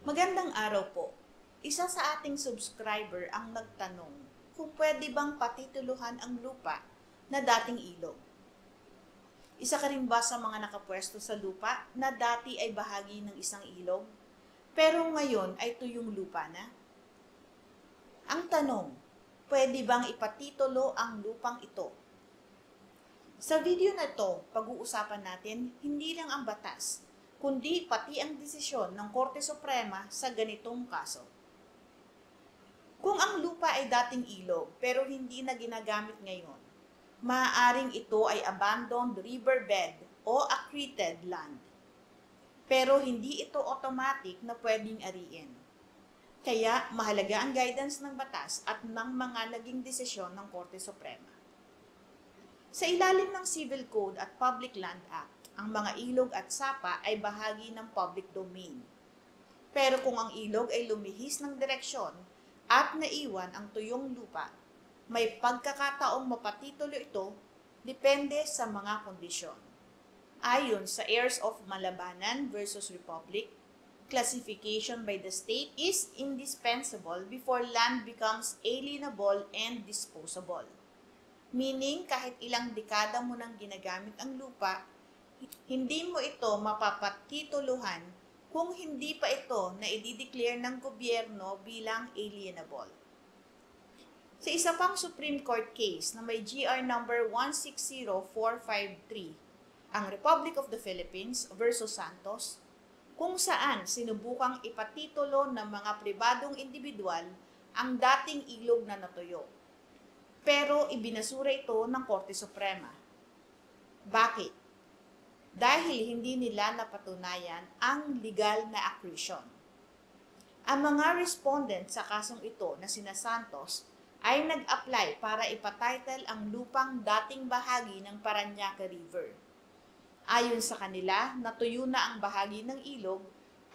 Magandang araw po. Isa sa ating subscriber ang nagtanong kung pwede bang patituluhan ang lupa na dating ilog. Isa ka rin ba sa mga nakapwesto sa lupa na dati ay bahagi ng isang ilog, pero ngayon ay tuyong lupa na? Ang tanong, pwede bang ipatitulo ang lupang ito? Sa video na ito, pag-uusapan natin hindi lang ang batas, kundi pati ang desisyon ng Korte Suprema sa ganitong kaso. Kung ang lupa ay dating ilog pero hindi na ginagamit ngayon, maaaring ito ay abandoned riverbed o accreted land. Pero hindi ito automatic na pwedeng ariin. Kaya mahalaga ang guidance ng batas at ng mga naging desisyon ng Korte Suprema. Sa ilalim ng Civil Code at Public Land Act, ang mga ilog at sapa ay bahagi ng public domain. Pero kung ang ilog ay lumihis ng direksyon at naiwan ang tuyong lupa, may pagkakataong mapatitulo ito depende sa mga kondisyon. Ayon sa Heirs of Malabanan versus Republic, classification by the state is indispensable before land becomes alienable and disposable. Meaning, kahit ilang dekada mo nang ginagamit ang lupa, hindi mo ito mapapatituluhan kung hindi pa ito na i-declare ng gobyerno bilang alienable. Sa isa pang Supreme Court case na may GR number 160453, ang Republic of the Philippines versus Santos, kung saan sinubukang ipatitulo ng mga pribadong individual ang dating ilog na natuyo. Pero ibinasura ito ng Korte Suprema. Bakit? Dahil hindi nila napatunayan ang legal na accretion. Ang mga respondent sa kasong ito na sina Santos ay nag-apply para ipatitle ang lupang dating bahagi ng Parañaque River. Ayon sa kanila, natuyo na ang bahagi ng ilog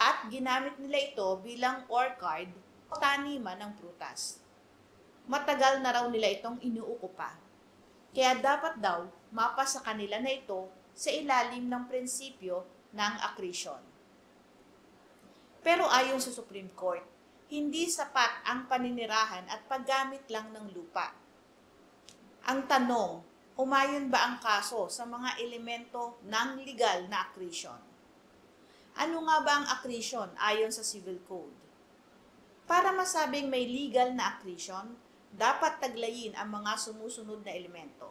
at ginamit nila ito bilang orchard o taniman ng prutas. Matagal na raw nila itong inuukupa. Kaya dapat daw mapa sa kanila na ito sa ilalim ng prinsipyo ng accretion. Pero ayon sa Supreme Court, hindi sapat ang paninirahan at paggamit lang ng lupa. Ang tanong, umayon ba ang kaso sa mga elemento ng legal na accretion? Ano nga ba ang accretion ayon sa Civil Code? Para masabing may legal na accretion, dapat taglayin ang mga sumusunod na elemento.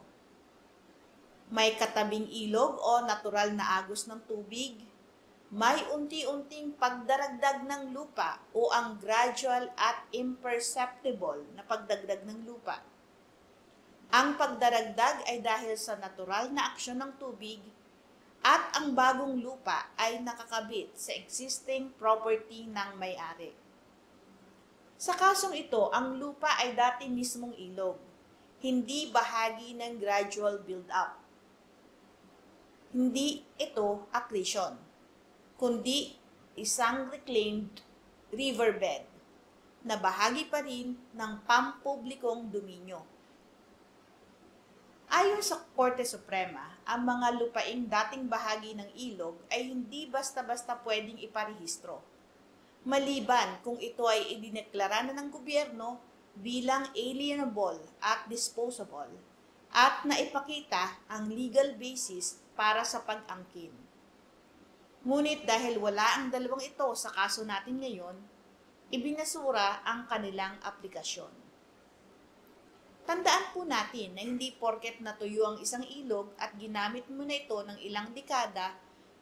May katabing ilog o natural na agos ng tubig, may unti-unting pagdaragdag ng lupa o ang gradual at imperceptible na pagdagdag ng lupa. Ang pagdaragdag ay dahil sa natural na aksyon ng tubig at ang bagong lupa ay nakakabit sa existing property ng may-ari. Sa kasong ito, ang lupa ay dati mismong ilog, hindi bahagi ng gradual build-up. Hindi ito accretion, kundi isang reclaimed riverbed na bahagi pa rin ng pampublikong dominyo. Ayon sa Korte Suprema, ang mga lupaing dating bahagi ng ilog ay hindi basta-basta pwedeng iparehistro, maliban kung ito ay idineklara na ng gobyerno bilang alienable at disposable at naipakita ang legal basis para sa pag-angkin. Ngunit dahil wala ang dalawang ito sa kaso natin ngayon, ibinasura ang kanilang aplikasyon. Tandaan po natin na hindi porket natuyo ang isang ilog at ginamit mo na ito ng ilang dekada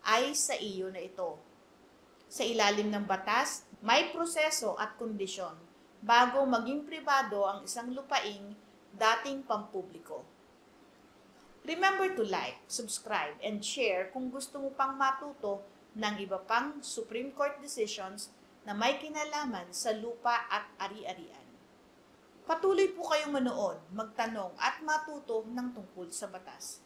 ay sa iyo na ito. Sa ilalim ng batas, may proseso at kondisyon bago maging pribado ang isang lupaing dating pampubliko. Remember to like, subscribe, and share kung gusto mo pang matuto ng iba pang Supreme Court decisions na may kinalaman sa lupa at ari-arian. Patuloy po kayong manood, magtanong at matuto ng tungkol sa batas.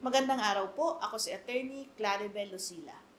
Magandang araw po, ako si Attorney Claribel Lucila.